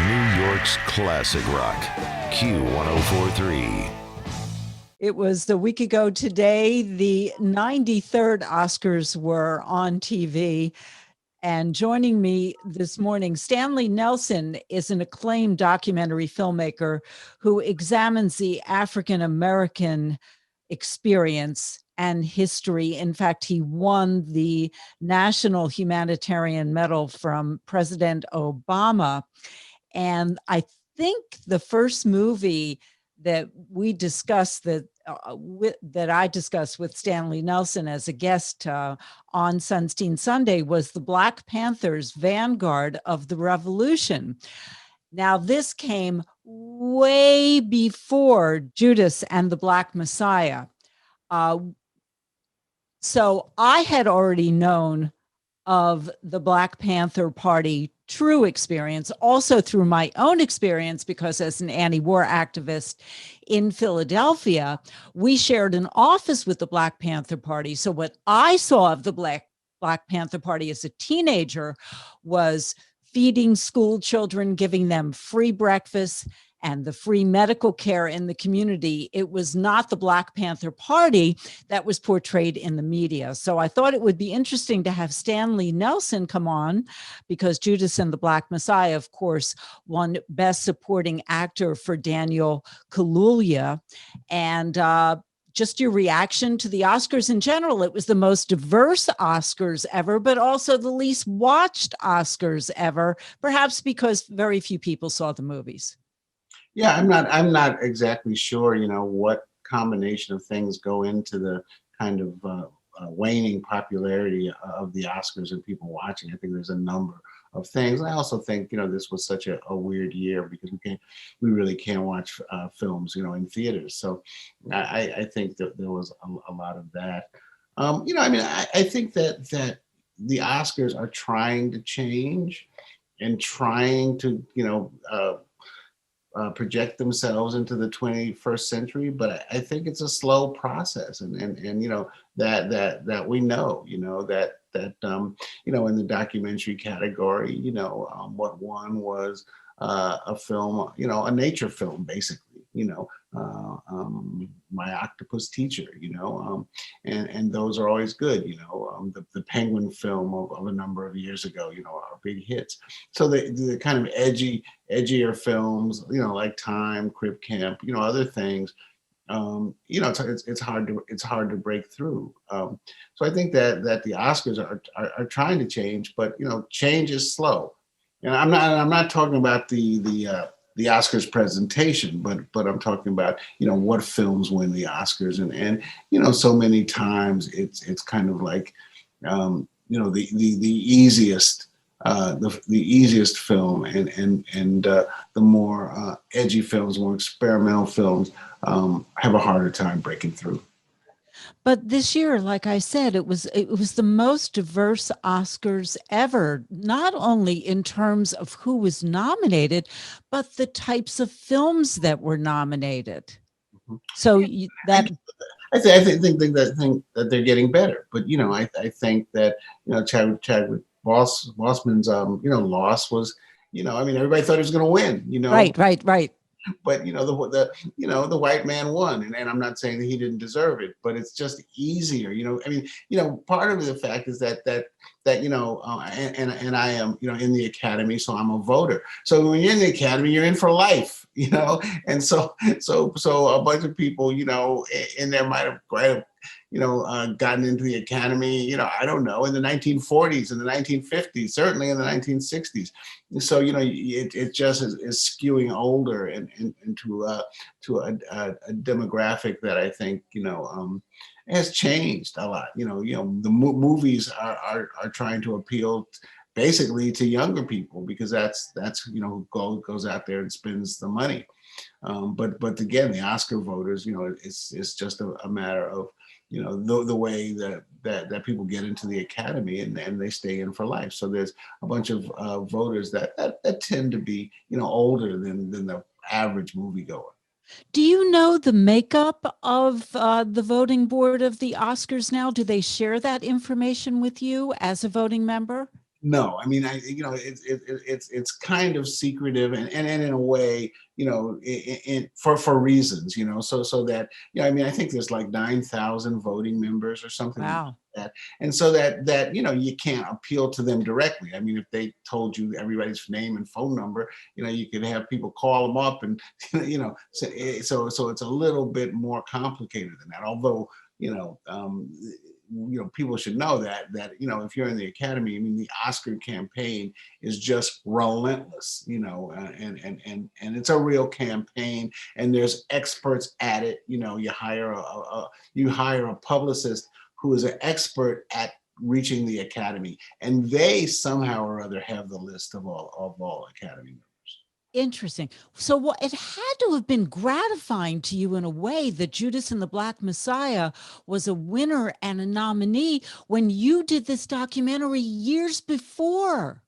New York's classic rock, Q1043. It was a week ago today. The 93rd Oscars were on TV. And joining me this morning, Stanley Nelson is an acclaimed documentary filmmaker who examines the African American experience and history. In fact, he won the National Humanitarian Medal from President Obama. And I think the first movie that we discussed that I discussed with Stanley Nelson as a guest on Sonstein Sunday was the Black Panthers Vanguard of the Revolution. Now, this came way before Judas and the Black Messiah. So I had already known of the Black Panther Party true experience, also through my own experience, because as an anti-war activist in Philadelphia, we shared an office with the Black Panther Party. So what I saw of the Black Panther Party as a teenager was feeding school children, giving them free breakfast and the free medical care in the community. It was not the Black Panther Party that was portrayed in the media. So I thought it would be interesting to have Stanley Nelson come on, because Judas and the Black Messiah, of course, won Best Supporting Actor for Daniel Kaluuya. And just your reaction to the Oscars in general. It was the most diverse Oscars ever, but also the least watched Oscars ever, perhaps because very few people saw the movies. Yeah, I'm not exactly sure, what combination of things go into the kind of waning popularity of the Oscars and people watching. I think there's a number of things. I also think, this was such a weird year because we really can't watch films, in theaters. So I think that there was a lot of that. I think that the Oscars are trying to change and trying to, project themselves into the 21st century, but I think it's a slow process, and that we know, in the documentary category, what won was a film, a nature film, basically, My Octopus Teacher, and those are always good, the Penguin film of a number of years ago, are big hits. So the kind of edgier films, like Time, Crip Camp, other things, it's hard to break through. So I think that the Oscars are trying to change, but change is slow. And I'm not talking about the Oscars presentation, but I'm talking about, what films win the Oscars, and so many times it's kind of like, the easiest the easiest film and the more edgy films, more experimental films have a harder time breaking through. But this year, like I said, it was the most diverse Oscars ever, not only in terms of who was nominated, but the types of films that were nominated. Mm-hmm. So I think that they're getting better, but I think that Chadwick Boseman's loss was, everybody thought he was going to win, right. But the white man won, and I'm not saying that he didn't deserve it, but it's just easier. Part of the fact is that and I am in the Academy, so I'm a voter. So when you're in the Academy, you're in for life, and so a bunch of people in there might have gotten into the Academy, I don't know, in the 1940s, in the 1950s, certainly in the 1960s. So, it just is skewing older and to a demographic that I think, has changed a lot. The movies are trying to appeal basically to younger people, because that's who goes out there and spends the money. But again, the Oscar voters, it's just a matter of, the way that people get into the Academy and they stay in for life. So there's a bunch of voters that tend to be, older than the average moviegoer. Do you know the makeup of the voting board of the Oscars now? Do they share that information with you as a voting member? No, I mean, it's kind of secretive, and in a way, for reasons, so that, I mean, I think there's like 9,000 voting members or something like Wow. that, and so that you can't appeal to them directly. I mean, if they told you everybody's name and phone number, you could have people call them up, and so it's a little bit more complicated than that. Although, people should know that if you're in the Academy, I mean, the Oscar campaign is just relentless, and it's a real campaign, and there's experts at it. You hire a publicist who is an expert at reaching the Academy, and they somehow or other have the list of all Academy members. Interesting. So what it had to have been gratifying to you in a way that Judas and the Black Messiah was a winner and a nominee when you did this documentary years before.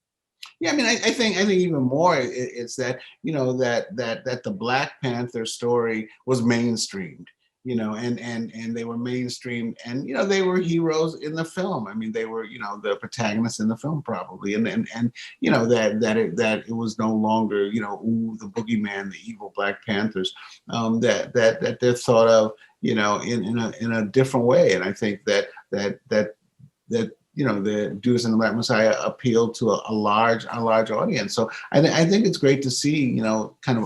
Yeah, I mean, I think even more, it's that that the Black Panther story was mainstreamed, and they were mainstreamed, and they were heroes in the film. I mean, they were the protagonists in the film probably, and that it was no longer ooh, the boogeyman, the evil Black Panthers, that they're thought of in a different way, and I think that the Judas and the Black Messiah appealed to a large audience. So I think it's great to see kind of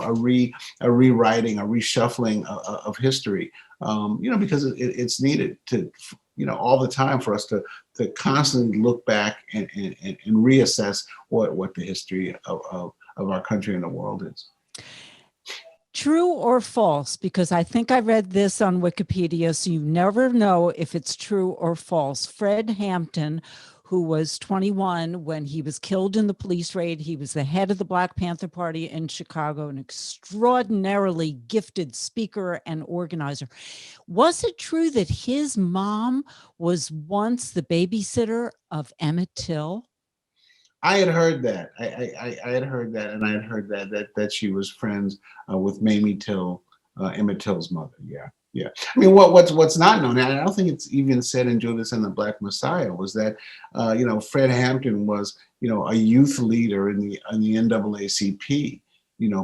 a rewriting, a reshuffling of history, because it's needed to all the time for us to constantly look back and reassess what the history of our country and the world is. True or false? Because I think I read this on Wikipedia, so you never know if it's true or false. Fred Hampton, who was 21 when he was killed in the police raid, he was the head of the Black Panther Party in Chicago, an extraordinarily gifted speaker and organizer. Was it true that his mom was once the babysitter of Emmett Till? I had heard that. I had heard that, and I had heard that she was friends with Mamie Till, Emmett Till's mother. Yeah, yeah. I mean, what's not known, and I don't think it's even said in Judas and the Black Messiah, was that Fred Hampton was a youth leader in the NAACP.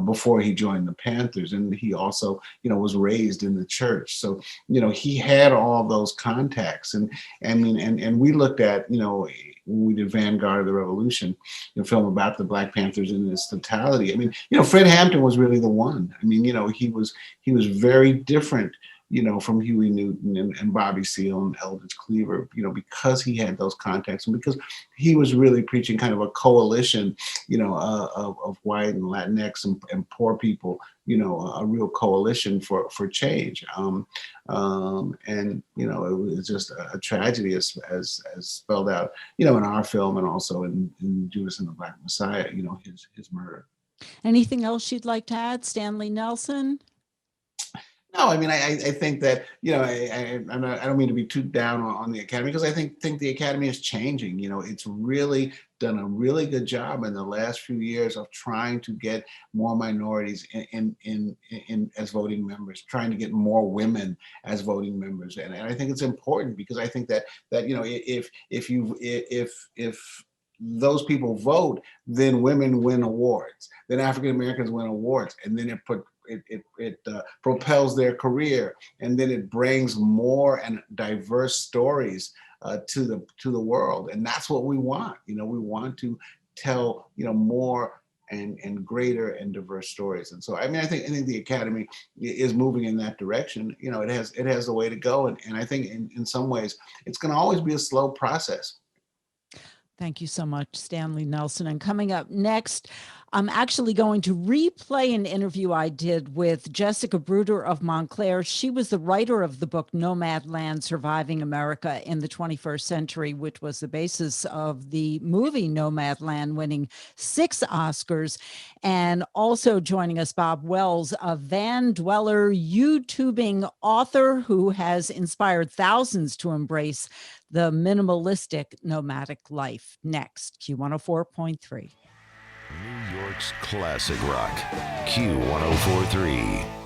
Before he joined the Panthers, and he also was raised in the church, so he had all those contacts, and I mean, and we looked at when we did Vanguard of the Revolution, film about the Black Panthers in its totality. I mean, Fred Hampton was really the one. I mean, he was very different, from Huey Newton and Bobby Seale and Eldridge Cleaver, because he had those contacts, and because he was really preaching kind of a coalition, of white and Latinx and poor people, a real coalition for change. And it was just a tragedy as spelled out, in our film, and also in Judas and the Black Messiah, his murder. Anything else you'd like to add, Stanley Nelson? No, I mean, I think that I don't mean to be too down on the Academy, because I think the Academy is changing. It's really done a really good job in the last few years of trying to get more minorities in as voting members, trying to get more women as voting members, and I think it's important, because I think that if those people vote, then women win awards, then African Americans win awards, and then it propels their career, and then it brings more and diverse stories to the world, and that's what we want. We want to tell more and greater and diverse stories, and so I mean, I think the Academy is moving in that direction. It has a way to go, and I think in some ways it's going to always be a slow process. Thank you so much, Stanley Nelson. And coming up next, I'm actually going to replay an interview I did with Jessica Bruder of Montclair. She was the writer of the book Nomadland: Surviving America in the 21st Century, which was the basis of the movie Nomadland, winning 6 Oscars. And also joining us, Bob Wells, a van dweller YouTubing author who has inspired thousands to embrace the minimalistic nomadic life. Next, Q104.3. New York's classic rock, Q104.3.